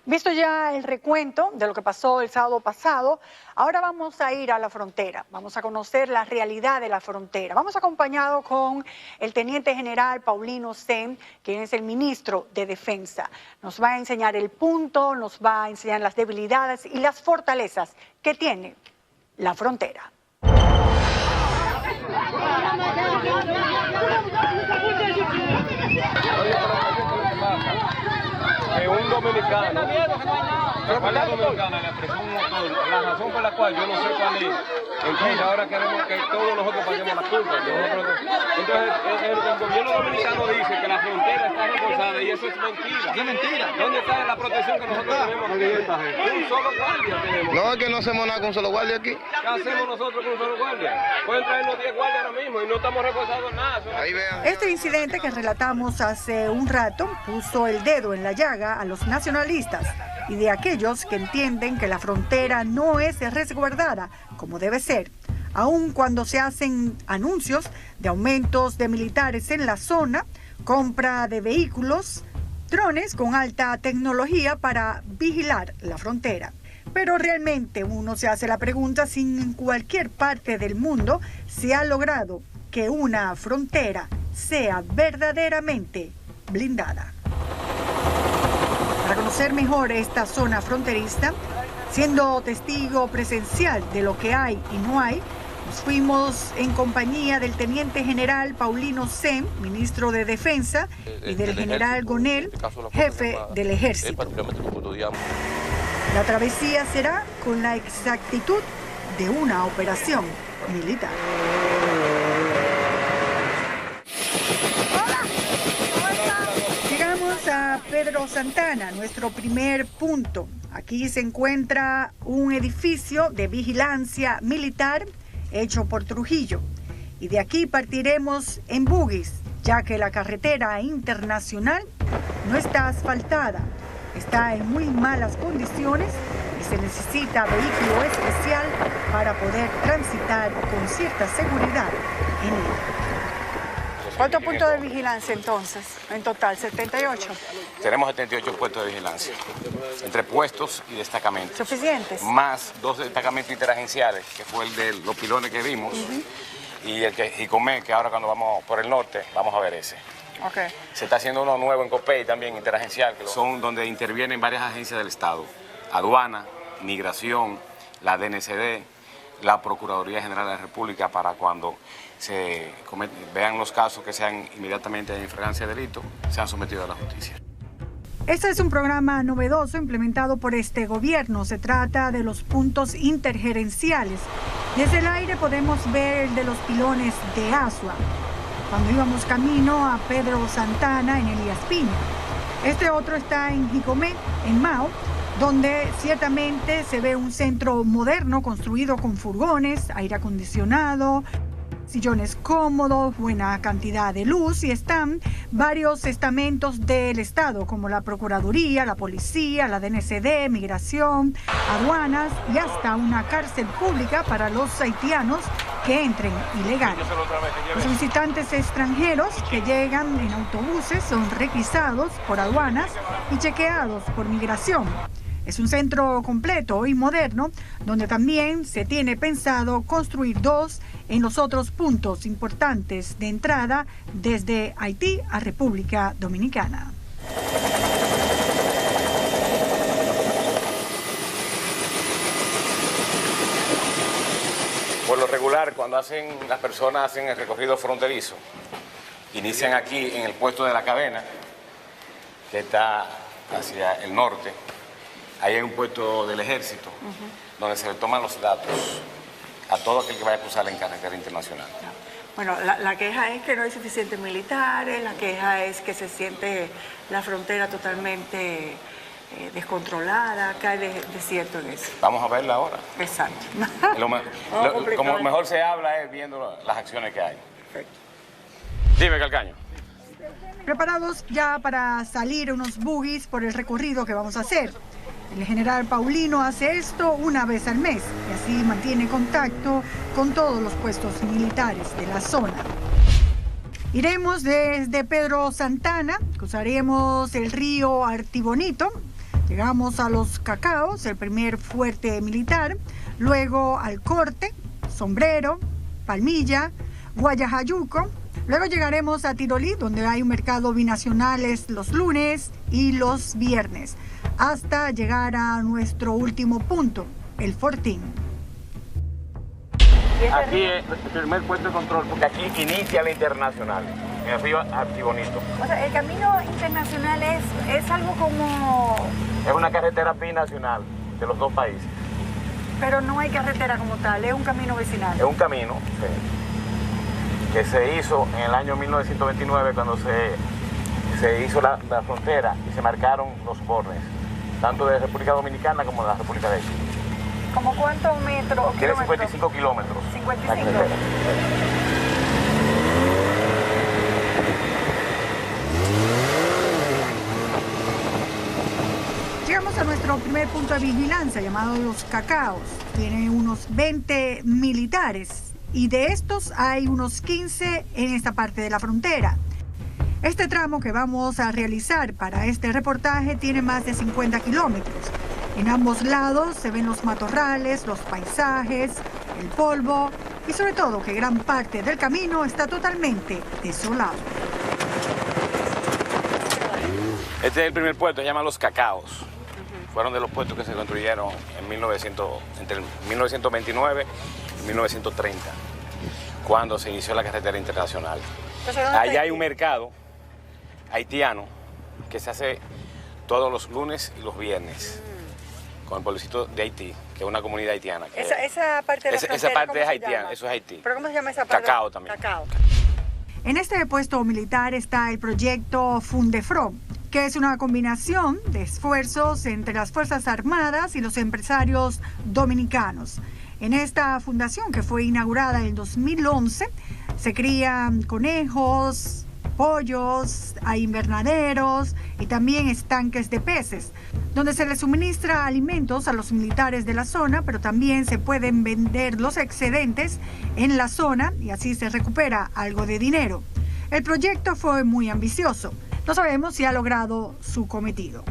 Visto ya el recuento de lo que pasó el sábado pasado, ahora vamos a ir a la frontera, vamos a conocer la realidad de la frontera. Vamos acompañados con el Teniente General Paulino Sem, quien es el Ministro de Defensa. Nos va a enseñar el punto, nos va a enseñar las debilidades y las fortalezas que tiene la frontera. Que un dominicano, la dominicana le prestó un motor, la razón por la cual yo no sé cuál es. Entonces ahora queremos que todos nosotros paguemos la culpa. Entonces el gobierno dominicano dice que la frontera está reforzada y eso es mentira. ¿Qué mentira? ¿Dónde está la protección que nosotros tenemos aquí? Un solo guardia tenemos. No, es que no hacemos nada con un solo guardia aquí. ¿Qué hacemos nosotros con un solo guardia? Pueden traernos 10 guardias ahora mismo y no estamos reforzados nada. Ahí vean. Este incidente que relatamos hace un rato puso el dedo en la llaga a los nacionalistas y de aquellos que entienden que la frontera no es resguardada como debe ser, aun cuando se hacen anuncios de aumentos de militares en la zona, compra de vehículos, drones con alta tecnología para vigilar la frontera. Pero realmente uno se hace la pregunta si en cualquier parte del mundo se ha logrado que una frontera sea verdaderamente blindada. Para conocer mejor esta zona fronteriza, siendo testigo presencial de lo que hay y no hay, nos fuimos en compañía del Teniente General Paulino Sem, Ministro de Defensa, y del General Gonel, Jefe del Ejército. La travesía será con la exactitud de una operación militar. A Pedro Santana, nuestro primer punto. Aquí se encuentra un edificio de vigilancia militar hecho por Trujillo. Y de aquí partiremos en buggies, ya que la carretera internacional no está asfaltada, está en muy malas condiciones y se necesita vehículo especial para poder transitar con cierta seguridad en ella. ¿Cuántos puntos de vigilancia entonces? En total, 78. Tenemos 78 puestos de vigilancia, entre puestos y destacamentos. ¿Suficientes? Más 2 destacamentos interagenciales, que fue el de los pilones que vimos, y el que Jicomé, que ahora cuando vamos por el norte, vamos a ver ese. Okay. Se está haciendo uno nuevo en Copey también, interagencial, que son donde intervienen varias agencias del Estado. Aduana, Migración, la DNCD, la Procuraduría General de la República, para cuando se vean los casos que sean inmediatamente en flagrancia de delito, sean sometidos a la justicia. Este es un programa novedoso implementado por este gobierno. Se trata de los puntos intergerenciales. Desde el aire podemos ver el de los pilones de Asua, cuando íbamos camino a Pedro Santana en Elías Piña. Este otro está en Jicomé, en Mao, donde ciertamente se ve un centro moderno construido con furgones, aire acondicionado, sillones cómodos, buena cantidad de luz, y están varios estamentos del Estado como la Procuraduría, la Policía, la DNCD, Migración, Aduanas y hasta una cárcel pública para los haitianos que entren ilegales. Los visitantes extranjeros que llegan en autobuses son requisados por aduanas y chequeados por Migración. Es un centro completo y moderno, donde también se tiene pensado construir 2 en los otros puntos importantes de entrada desde Haití a República Dominicana. Por lo regular, cuando las personas hacen el recorrido fronterizo, inician aquí en el puesto de la cadena, que está hacia el norte. Ahí hay un puesto del ejército, donde se le toman los datos a todo aquel que vaya a cruzar en carretera internacional. Bueno, la queja es que no hay suficientes militares, la queja es que se siente la frontera totalmente descontrolada, que hay desierto en eso. Vamos a verla ahora. Exacto. Como mejor se habla es viendo las acciones que hay. Perfecto. Dime, Calcaño. Preparados ya para salir unos buggies por el recorrido que vamos a hacer. El general Paulino hace esto una vez al mes y así mantiene contacto con todos los puestos militares de la zona. Iremos desde Pedro Santana, cruzaremos el río Artibonito, llegamos a Los Cacaos, el primer fuerte militar, luego al Corte, Sombrero, Palmilla, Guayajayuco. Luego llegaremos a Tirolí, donde hay un mercado binacionales los lunes y los viernes, hasta llegar a nuestro último punto, el Fortín. Aquí es el primer puesto de control, porque aquí inicia la internacional, en el río Artibonito. O sea, el camino internacional es algo como... Es una carretera binacional de los dos países. Pero no hay carretera como tal, es un camino vecinal. Es un camino, sí, que se hizo en el año 1929 cuando se hizo la frontera y se marcaron los bordes, tanto de República Dominicana como de la República de Haití. ¿Cómo cuántos metros? Tiene 55 kilómetros. 55. Llegamos a nuestro primer punto de vigilancia llamado Los Cacaos. Tiene unos 20 militares y de estos hay unos 15 en esta parte de la frontera. Este tramo que vamos a realizar para este reportaje tiene más de 50 kilómetros. En ambos lados se ven los matorrales, los paisajes, el polvo y sobre todo que gran parte del camino está totalmente desolado. Este es el primer puesto, se llama Los Cacaos. Fueron de los puestos que se construyeron entre 1929 y 1930, cuando se inició la carretera internacional. Allá hay un mercado haitiano que se hace todos los lunes y los viernes con el pueblecito de Haití, que es una comunidad haitiana. Esa parte de la frontera, esa parte ¿cómo es se haitiana, llama? eso es Haití. ¿Pero cómo se llama esa parte? Cacao también. Cacao. En este puesto militar está el proyecto Fundefro, que es una combinación de esfuerzos entre las Fuerzas Armadas y los empresarios dominicanos. En esta fundación, que fue inaugurada en 2011, se crían conejos, pollos, hay invernaderos y también estanques de peces, donde se les suministra alimentos a los militares de la zona, pero también se pueden vender los excedentes en la zona y así se recupera algo de dinero. El proyecto fue muy ambicioso. No sabemos si ha logrado su cometido.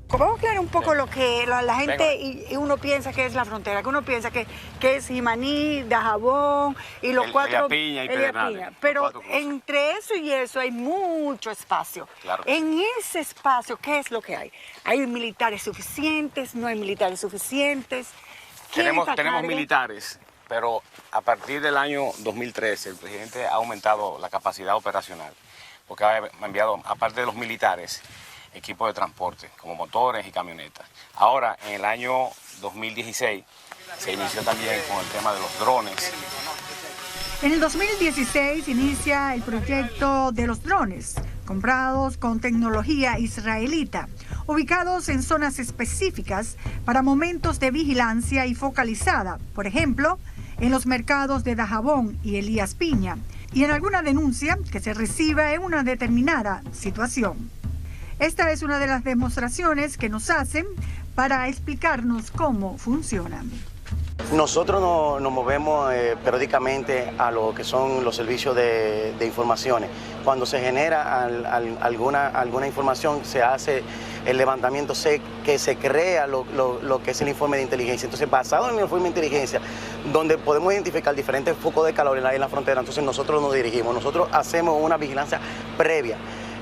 Vamos a aclarar un poco lo que la gente y uno piensa que es la frontera, que uno piensa que es Jimaní, Dajabón y los cuatro... Piña y Pedernales. Pero entre eso y eso hay mucho espacio. Claro. En ese espacio, ¿qué es lo que hay? ¿Hay militares suficientes? ¿No hay militares suficientes? Tenemos militares, pero a partir del año 2013 el presidente ha aumentado la capacidad operacional, porque ha enviado, aparte de los militares, equipos de transporte, como motores y camionetas. Ahora, en el año 2016, se inició también con el tema de los drones. En el 2016 inicia el proyecto de los drones, comprados con tecnología israelita, ubicados en zonas específicas para momentos de vigilancia y focalizada, por ejemplo, en los mercados de Dajabón y Elías Piña, y en alguna denuncia que se reciba en una determinada situación. Esta es una de las demostraciones que nos hacen para explicarnos cómo funcionan. Nosotros nos movemos periódicamente a lo que son los servicios de informaciones. Cuando se genera alguna información, se hace el levantamiento, que se crea lo que es el informe de inteligencia. Entonces, basado en el informe de inteligencia, donde podemos identificar diferentes focos de calor en la frontera, entonces nosotros nos dirigimos, nosotros hacemos una vigilancia previa.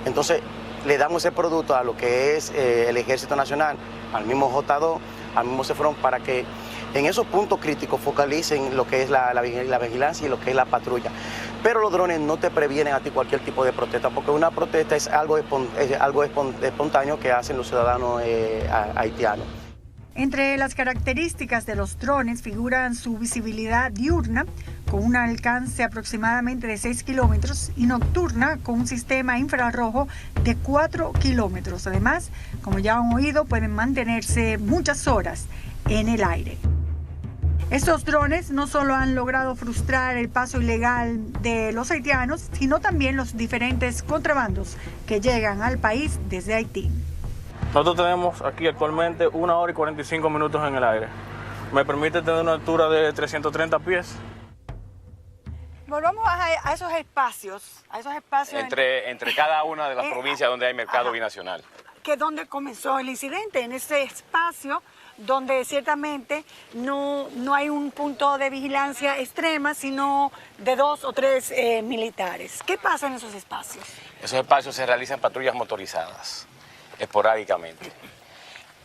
Entonces, le damos ese producto a lo que es el Ejército Nacional, al mismo J2, al mismo CEFRON, para que en esos puntos críticos focalicen lo que es la vigilancia y lo que es la patrulla. Pero los drones no te previenen a ti cualquier tipo de protesta, porque una protesta es algo espontáneo que hacen los ciudadanos haitianos. Entre las características de los drones figuran su visibilidad diurna, con un alcance aproximadamente de 6 kilómetros, y nocturna, con un sistema infrarrojo de 4 kilómetros. Además, como ya han oído, pueden mantenerse muchas horas en el aire. Estos drones no solo han logrado frustrar el paso ilegal de los haitianos, sino también los diferentes contrabandos que llegan al país desde Haití. Nosotros tenemos aquí actualmente 1 hora y 45 minutos en el aire. Me permite tener una altura de 330 pies. Volvamos a esos espacios, Entre cada una de las provincias donde hay mercado binacional. Que es donde comenzó el incidente, en ese espacio donde ciertamente no hay un punto de vigilancia extrema, sino de 2 o 3 militares. ¿Qué pasa en esos espacios? Esos espacios se realizan patrullas motorizadas, esporádicamente.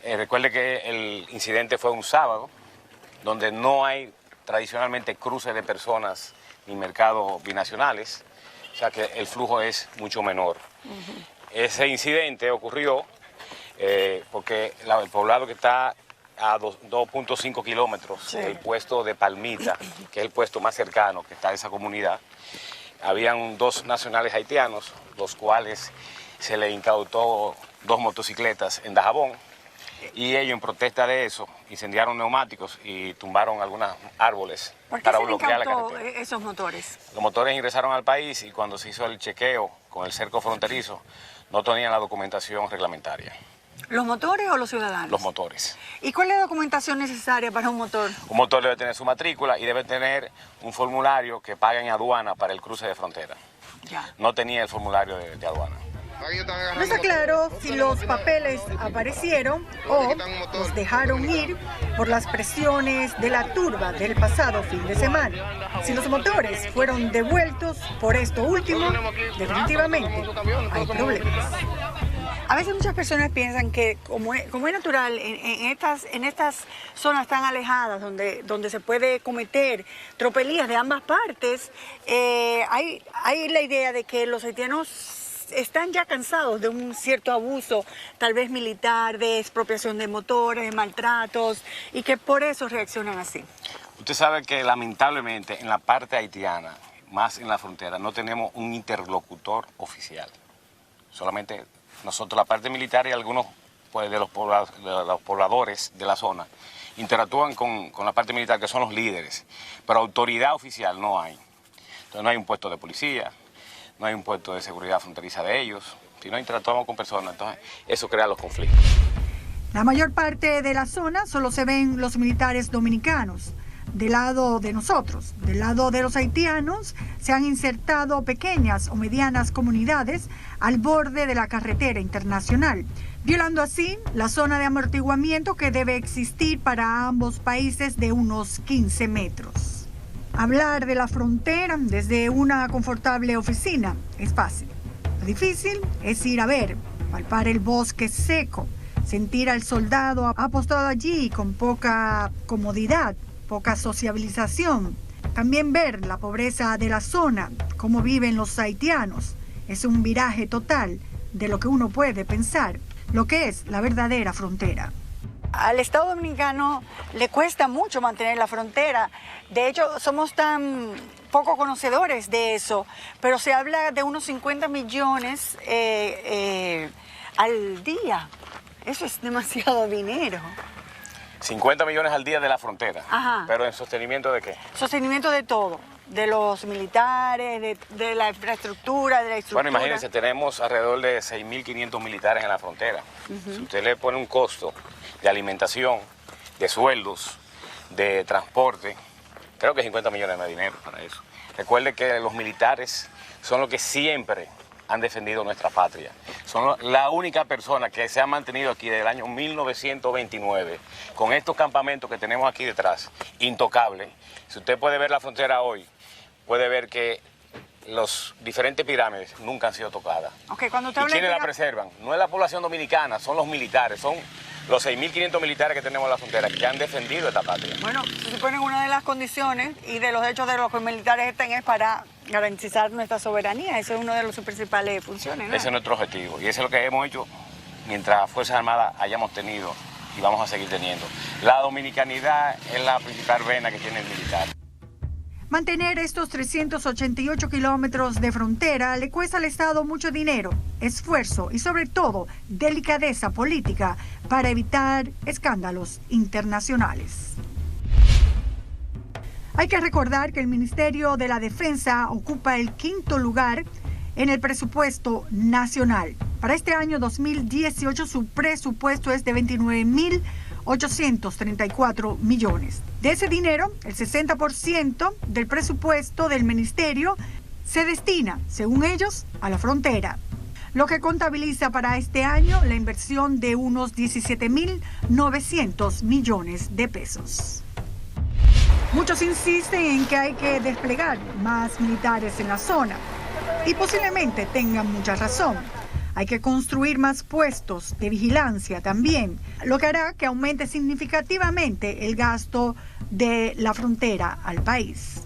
Recuerde que el incidente fue un sábado, donde no hay tradicionalmente cruces de personas ni mercados binacionales, o sea que el flujo es mucho menor. Ese incidente ocurrió porque el poblado que está a 2.5 kilómetros del puesto de Palmita, que es el puesto más cercano que está a esa comunidad, habían 2 nacionales haitianos, los cuales se les incautó 2 motocicletas en Dajabón, y ellos en protesta de eso incendiaron neumáticos y tumbaron algunos árboles para bloquear la carretera. Esos motores? Los motores ingresaron al país y cuando se hizo el chequeo con el cerco fronterizo no tenían la documentación reglamentaria. ¿Los motores o los ciudadanos? Los motores. ¿Y cuál es la documentación necesaria para un motor? Un motor debe tener su matrícula y debe tener un formulario que paga en aduana para el cruce de frontera. Ya. No tenía el formulario de aduana. No está claro si los papeles aparecieron o los dejaron ir por las presiones de la turba del pasado fin de semana. Si los motores fueron devueltos por esto último, definitivamente hay problemas. A veces muchas personas piensan que como es natural, en estas zonas tan alejadas donde se puede cometer tropelías de ambas partes, hay la idea de que los haitianos están ya cansados de un cierto abuso, tal vez militar, de expropiación de motores, de maltratos, y que por eso reaccionan así. Usted sabe que lamentablemente en la parte haitiana, más en la frontera, no tenemos un interlocutor oficial. Solamente nosotros, la parte militar y algunos pues, de los pobladores de la zona, interactúan con la parte militar, que son los líderes, pero autoridad oficial no hay. Entonces no hay un puesto de policía, no hay un puesto de seguridad fronteriza de ellos, si no interactuamos con personas, entonces eso crea los conflictos. La mayor parte de la zona solo se ven los militares dominicanos. Del lado de nosotros, del lado de los haitianos, se han insertado pequeñas o medianas comunidades al borde de la carretera internacional, violando así la zona de amortiguamiento que debe existir para ambos países de unos 15 metros. Hablar de la frontera desde una confortable oficina es fácil. Lo difícil es ir a ver, palpar el bosque seco, sentir al soldado apostado allí con poca comodidad, poca sociabilización. También ver la pobreza de la zona, cómo viven los haitianos. Es un viraje total de lo que uno puede pensar, lo que es la verdadera frontera. Al Estado Dominicano le cuesta mucho mantener la frontera. De hecho, somos tan poco conocedores de eso, pero se habla de unos 50 millones al día. Eso es demasiado dinero. 50 millones al día de la frontera. Ajá. ¿Pero en sostenimiento de qué? Sostenimiento de todo, de los militares, de la infraestructura, de la estructura. Bueno, imagínense, tenemos alrededor de 6.500 militares en la frontera. Si usted le pone un costo de alimentación, de sueldos, de transporte, creo que 50 millones no hay dinero para eso. Recuerde que los militares son los que siempre han defendido nuestra patria. Son la única persona que se ha mantenido aquí desde el año 1929, con estos campamentos que tenemos aquí detrás, intocables. Si usted puede ver la frontera hoy, puede ver que los diferentes pirámides nunca han sido tocadas. Okay, cuando usted ¿Y habla quiénes de la preservan? No es la población dominicana, son los militares, son los 6.500 militares que tenemos en la frontera que han defendido esta patria. Bueno, se supone que una de las condiciones y de los hechos de los que los militares están es para garantizar nuestra soberanía. Eso es una de sus principales funciones, ¿no? Ese es nuestro objetivo y eso es lo que hemos hecho mientras Fuerzas Armadas hayamos tenido y vamos a seguir teniendo. La dominicanidad es la principal vena que tiene el militar. Mantener estos 388 kilómetros de frontera le cuesta al Estado mucho dinero, esfuerzo y sobre todo delicadeza política para evitar escándalos internacionales. Hay que recordar que el Ministerio de la Defensa ocupa el 5º lugar en el presupuesto nacional. Para este año 2018 su presupuesto es de 29.834 millones. De ese dinero, el 60% del presupuesto del ministerio se destina, según ellos, a la frontera, lo que contabiliza para este año la inversión de unos 17.900 millones de pesos. Muchos insisten en que hay que desplegar más militares en la zona y posiblemente tengan mucha razón. Hay que construir más puestos de vigilancia también, lo que hará que aumente significativamente el gasto de la frontera al país.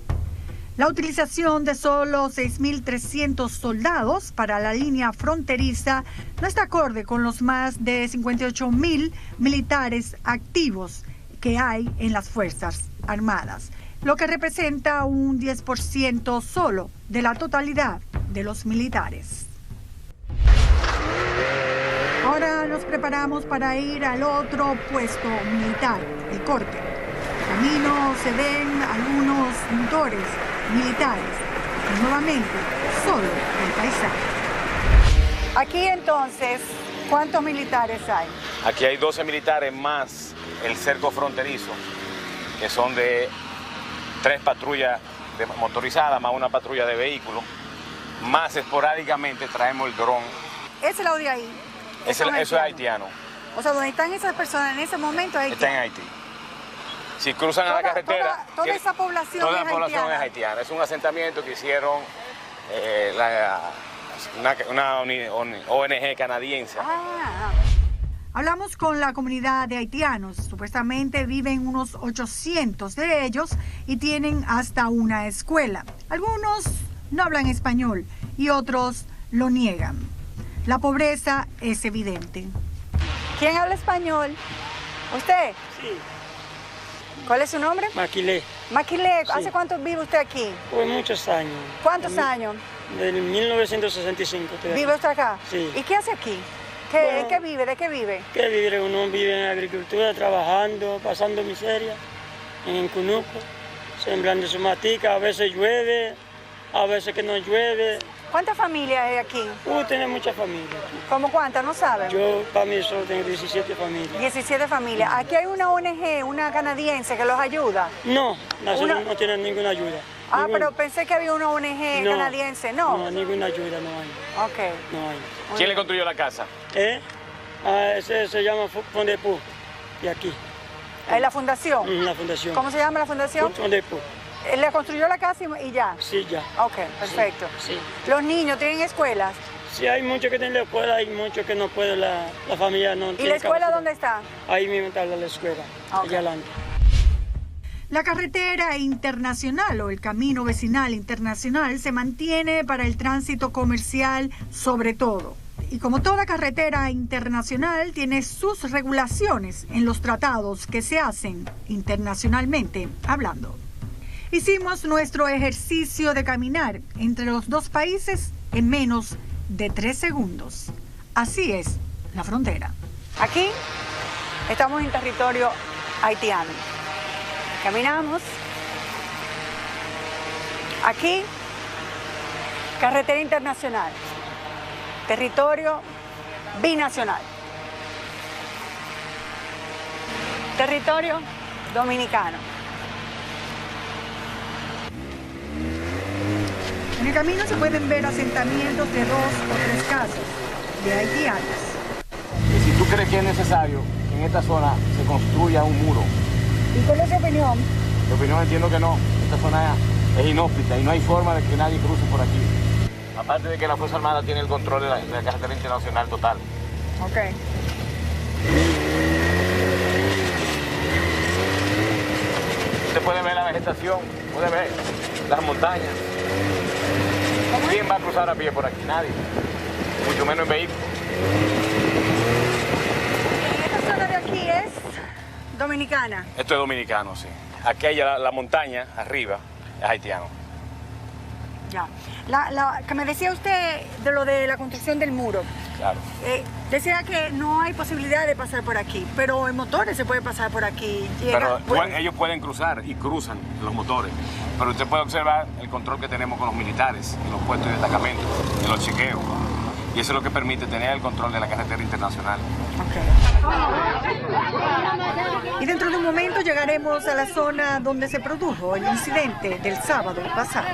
La utilización de solo 6.300 soldados para la línea fronteriza no está acorde con los más de 58.000 militares activos que hay en las Fuerzas Armadas, lo que representa un 10% solo de la totalidad de los militares. Ahora nos preparamos para ir al otro puesto militar, el corte. Camino se ven algunos motores militares y nuevamente solo el paisaje. Aquí entonces, ¿cuántos militares hay? Aquí hay 12 militares más el cerco fronterizo, que son de 3 patrullas motorizadas más una patrulla de vehículos. Más esporádicamente traemos el dron. ¿Ese lado de ahí? Eso es haitiano. O sea, donde están esas personas en ese momento es Está en Haití. Si cruzan a la carretera... Toda esa población toda es la población haitiana. es haitiana. Es un asentamiento que hicieron una ONG canadiense. Hablamos con la comunidad de haitianos. Supuestamente viven unos 800 de ellos y tienen hasta una escuela. Algunos no hablan español y otros lo niegan. La pobreza es evidente. ¿Quién habla español? ¿Usted? Sí. ¿Cuál es su nombre? Maquilé. Maquilé, Sí. ¿hace cuánto vive usted aquí? Por muchos años. ¿Cuántos años? Del 1965. estoy aquí. ¿Vive usted acá? Sí. ¿Y qué hace aquí? Bueno. ¿En qué vive? ¿De qué vive? ¿Qué vivir? Uno vive en agricultura, trabajando, pasando miseria, en Cunuco, sembrando su matica. A veces llueve, a veces que no llueve. ¿Cuántas familias hay aquí? Tiene muchas familias. ¿Cómo cuántas? ¿No saben? Yo, para mí, solo tengo 17 familias. 17 familias. Aquí hay una ONG, una canadiense que los ayuda. No, nosotros no tienen ninguna ayuda. Ah, Ninguna. pero pensé que había una ONG No, canadiense. ¿No? No, ninguna ayuda no hay. Ok. No hay. ¿Quién le construyó la casa? Ese se llama Fondepú, de aquí, ¿Es la fundación? en la fundación. ¿Cómo se llama la fundación? Fondepú. ¿Le construyó la casa y ya? Sí, ya. Ok, perfecto. Sí. ¿Los niños tienen escuelas? Sí, hay muchos que tienen la escuela, hay muchos que no pueden, la familia no ¿Y tiene la escuela capacidad. dónde está? Ahí mismo está la escuela, Ok. allá adelante. La carretera internacional o el camino vecinal internacional se mantiene para el tránsito comercial sobre todo. Y como toda carretera internacional tiene sus regulaciones en los tratados que se hacen internacionalmente hablando. Hicimos nuestro ejercicio de caminar entre los dos países en menos de 3 segundos. Así es la frontera. Aquí estamos en territorio haitiano. Caminamos. Aquí, carretera internacional. Territorio binacional. Territorio dominicano. En el camino se pueden ver asentamientos de 2 o 3 casas de haitianos. Si tú crees que es necesario que en esta zona se construya un muro, ¿Y cuál es su opinión? mi opinión entiendo que no. Esta zona es inhóspita y no hay forma de que nadie cruce por aquí. Aparte de que la Fuerza Armada tiene el control de la carretera internacional total. Ok. Usted puede ver la vegetación, puede ver las montañas. ¿Quién va a cruzar a pie por aquí? Nadie. Mucho menos en vehículo. Esta zona de aquí es dominicana. Esto es dominicano, sí. Aquí hay la montaña, arriba, es haitiano. Ya. Que me decía usted de lo de la construcción del muro. Claro. Decía que no hay posibilidad de pasar por aquí, pero en motores se puede pasar por aquí. Pero Bueno, ellos pueden cruzar y cruzan los motores. Pero usted puede observar el control que tenemos con los militares en los puestos de destacamento, en los chequeos. y eso es lo que permite tener el control de la carretera internacional. Y dentro de un momento llegaremos a la zona donde se produjo el incidente del sábado pasado.